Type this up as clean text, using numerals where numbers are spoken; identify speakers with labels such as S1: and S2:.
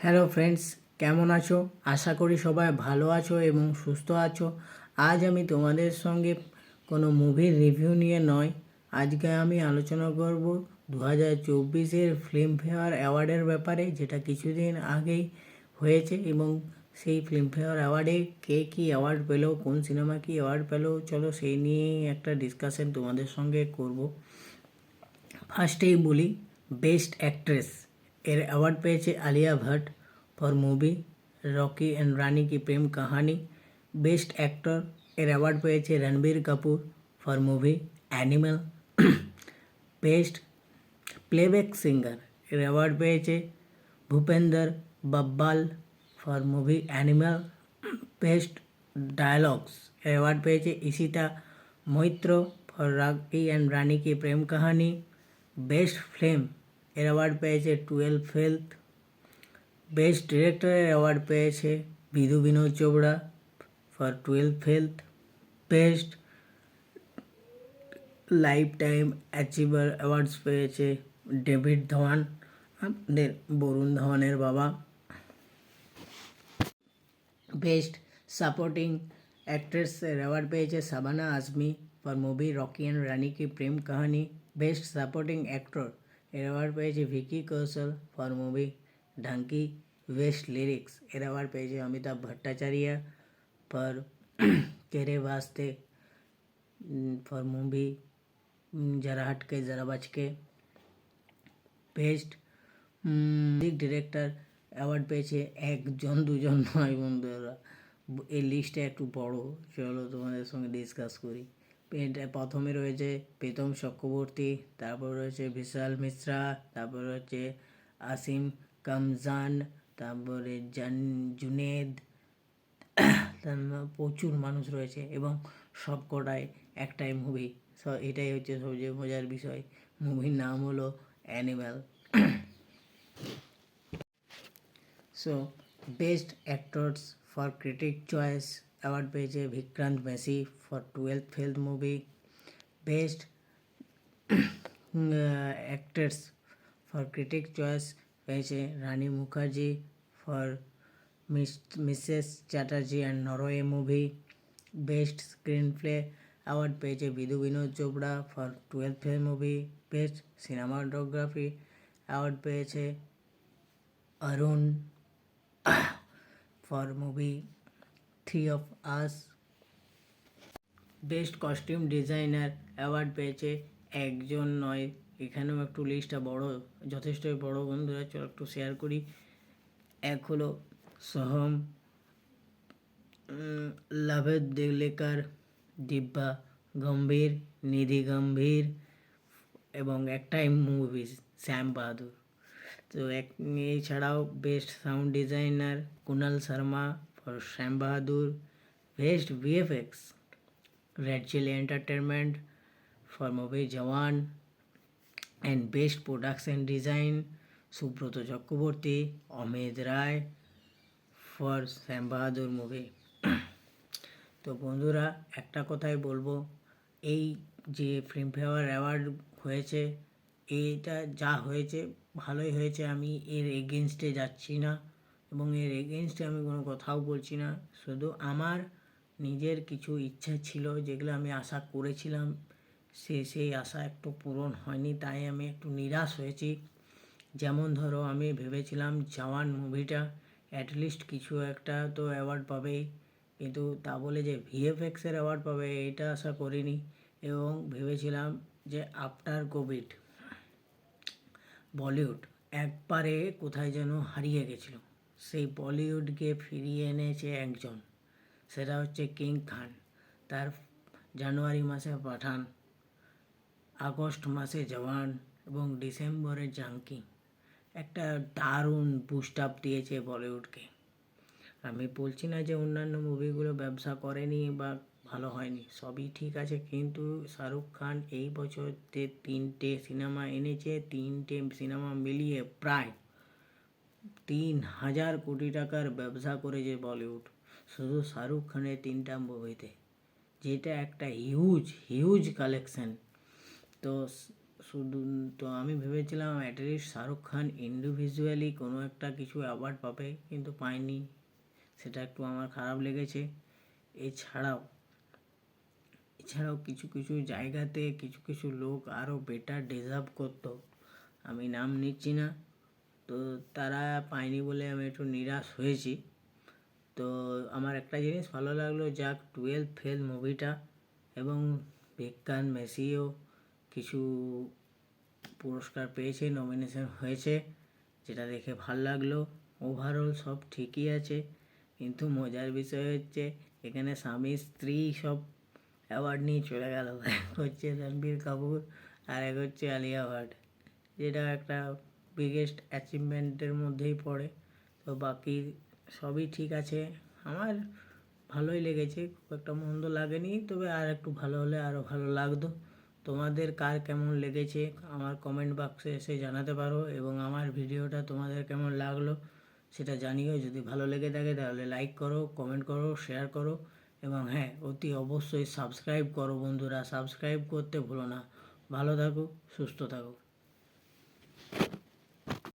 S1: Hello friends, কেমন আছো? আশা করি সবাই ভালো আছো এবং সুস্থ আছো। আজ আমি তোমাদের সঙ্গে কোনো মুভির রিভিউ নিয়ে নয়, আজকে আমি আলোচনা করব 2024-এর ফিল্মফেয়ার অ্যাওয়ার্ডের ব্যাপারে, যেটা কিছুদিন আগেই হয়েছে। এবং সেই ফিল্মফেয়ার অ্যাওয়ার্ডে কে কী অ্যাওয়ার্ড পেলো, কোন সিনেমা কী অ্যাওয়ার্ড পেলো, চলো সেই নিয়েই একটা ডিসকাশন তোমাদের সঙ্গে করব। ফার্স্টেই বলি, বেস্ট অ্যাক্ট্রেস এর অ্যাওয়ার্ড পেয়েছে Alia Bhatt for movie Rocky and Rani Ki Prem Kahani. Best actor এর অ্যাওয়ার্ড পেয়েছে Ranbir Kapoor for movie Animal. Best playback singer এর অ্যাওয়ার্ড পেয়েছে Bhupinder Babbal for movie Animal. Best dialogues এর অ্যাওয়ার্ড পেয়েছে Ishita Moitra for Rocky and Rani Ki Prem Kahani. Best film এর অ্যাওয়ার্ড পেয়েছে 12 ফেলথ। বেস্ট ডিরেক্টরের অ্যাওয়ার্ড পেয়েছে Vidhu Vinod Chopra for 12 fail. Best lifetime achiever awards পেয়েছে ডেভিড ধাওয়ান, আমাদের বরুণ ধাওয়ানের বাবা। বেস্ট সাপোর্টিং অ্যাক্ট্রেসের অ্যাওয়ার্ড পেয়েছে Shabana Azmi for movie Rocky and Rani Ki Prem Kahani. Best supporting actor এর অ্যাওয়ার্ড পেয়েছে Vicky Kaushal for movie Dunki. Best lyrics এর অ্যাওয়ার্ড পেয়েছে অমিতাভ ভট্টাচার্য ফর তেরে वास्ते ফর মুভি যারা হাটকে যারা বাচকে। বেস্ট মিউজিক ডিরেক্টর অ্যাওয়ার্ড পেয়েছে একজন দুজন নয় বন্ধুরা, এই লিস্টটা একটু বড়, চলো তোমাদের সঙ্গে ডিসকাস করি। এটা প্রথমে রয়েছে প্রীতম চক্রবর্তী, তারপর রয়েছে বিশাল মিশ্রা, তারপর রয়েছে আসিম কামজান, তারপরে জুনেদ, প্রচুর মানুষ রয়েছে এবং সবকটাই একটাই মুভি। এটাই হচ্ছে সবচেয়ে মজার বিষয়, মুভির নাম হলো Animal. So best actors for critic choice award পেয়েছে Vikrant Massey for 12 fail movie. Best actors for critic choice পেয়েছে Rani Mukherjee for Mrs Chatterjee and Norway movie. Best screenplay award পেয়েছে Vidhu Vinod Chopra for 12 fail movie. Best cinematography award পেয়েছে Arun for movie 3 of Us। Best costume designer award পেয়েছে একজন নয়, এখানেও একটু লিস্টটা বড়, যথেষ্টই বড় বন্ধুরা, চলো একটু শেয়ার করি। এক হলো সোহম লাভেদ দেগলেকার, দিব্যা গম্ভীর, নিধি গম্ভীর এবং একটাই মুভিজ শ্যাম বাহাদুর। তো এছাড়াও best sound designer Kunal Sharma for Sam Bahadur. Best VFX Red Chilli Entertainment for movie Jawan and best production design Subrata Chakraborty, Amit Roy for Sam Bahadur movie. তো বন্ধুরা, একটা কথাই বলবো, এই যে ফিল্মফেয়ার অ্যাওয়ার্ড হয়েছে, এইটা যা হয়েছে ভালোই হয়েছে, আমি এর এগেনস্টে যাচ্ছি না এবং এর এগেনস্টে আমি কোনো কথাও বলছি না। শুধু আমার নিজের কিছু ইচ্ছা ছিল যেগুলো আমি আশা করেছিলাম, সেই আশা একটু পূরণ হয়নি, তাই আমি একটু নিরাশ হয়েছি। যেমন ধরো, আমি ভেবেছিলাম জওয়ান মুভিটা অ্যাটলিস্ট কিছু একটা তো অ্যাওয়ার্ড পাবেই, কিন্তু তা বলে যে ভিএফএক্সের অ্যাওয়ার্ড পাবে এটা আশা করিনি। এবং ভেবেছিলাম যে আফটার কোভিড বলিউড একবারে কোথায় যেন হারিয়ে গেছিলো, সেই বলিউডকে ফিরিয়ে এনেছে একজন, সেটা হচ্ছে কিং খান। তার জানুয়ারি মাসে পাঠান, আগস্ট মাসে জওয়ান এবং ডিসেম্বরে জাঙ্কি একটা দারুণ বুস্ট আপ দিয়েছে বলিউডকে। আমি বলছি না যে অন্যান্য মুভিগুলো ব্যবসা করেনি বা ভালো হয়নি, সবই ঠিক আছে, কিন্তু শাহরুখ খান এই বছরতে 3টে সিনেমা এনেছে, 3টে সিনেমা মিলিয়ে প্রায় 3000 কোটি টাকার ব্যবসা করেছে বলিউড শুধু শাহরুখ খানের 3টা মুভিতে, যেটা একটা হিউজ কালেকশন। তো শুধু তো আমি ভেবেছিলাম অ্যাটলিস্ট শাহরুখ খান ইন্ডিভিজুয়ালি কোনো একটা কিছু অ্যাওয়ার্ড পাবে, কিন্তু পায়নি, সেটা একটু আমার খারাপ লেগেছে। এছাড়াও কিছু কিছু জায়গাতে কিছু কিছু লোক আরও বেটার ডিজার্ভ করতো, আমি নাম নিচ্ছি না, তো তারা পায়নি বলে আমি একটু নিরাশ হয়েছি। তো আমার একটা জিনিস ভালো লাগলো, যাক 12th ফেল মুভিটা এবং বিজ্ঞান মেসিও কিছু পুরস্কার পেয়েছে, নমিনেশন হয়েছে, যেটা দেখে ভাল লাগলো। ওভারঅল সব ঠিকই আছে, কিন্তু মজার বিষয় হচ্ছে এখানে স্বামী স্ত্রী সব অ্যাওয়ার্ড নিয়ে চলে গেল। এক হচ্ছে রণবীর কাপুর আর এক হচ্ছে আলিয়া ভাট, যেটা একটা বিগেস্ট অ্যাচিভমেন্টের মধ্যেই পড়ে। তো বাকি সবই ঠিক আছে, আমার ভালোই লেগেছে, খুব একটা মন্দ লাগেনি, তবে আর একটু ভালো হলে আরও ভালো লাগতো। তোমাদের কার কেমন লেগেছে আমার কমেন্ট বক্সে এসে জানাতে পারো, এবং আমার ভিডিওটা তোমাদের কেমন লাগলো সেটা জানিও। যদি ভালো লেগে থাকে তাহলে লাইক করো, কমেন্ট করো, শেয়ার করো, এবং হ্যাঁ, অতি অবশ্যই সাবস্ক্রাইব করো বন্ধুরা, সাবস্ক্রাইব করতে ভুলো না। ভালো থাকো, সুস্থ থাকো।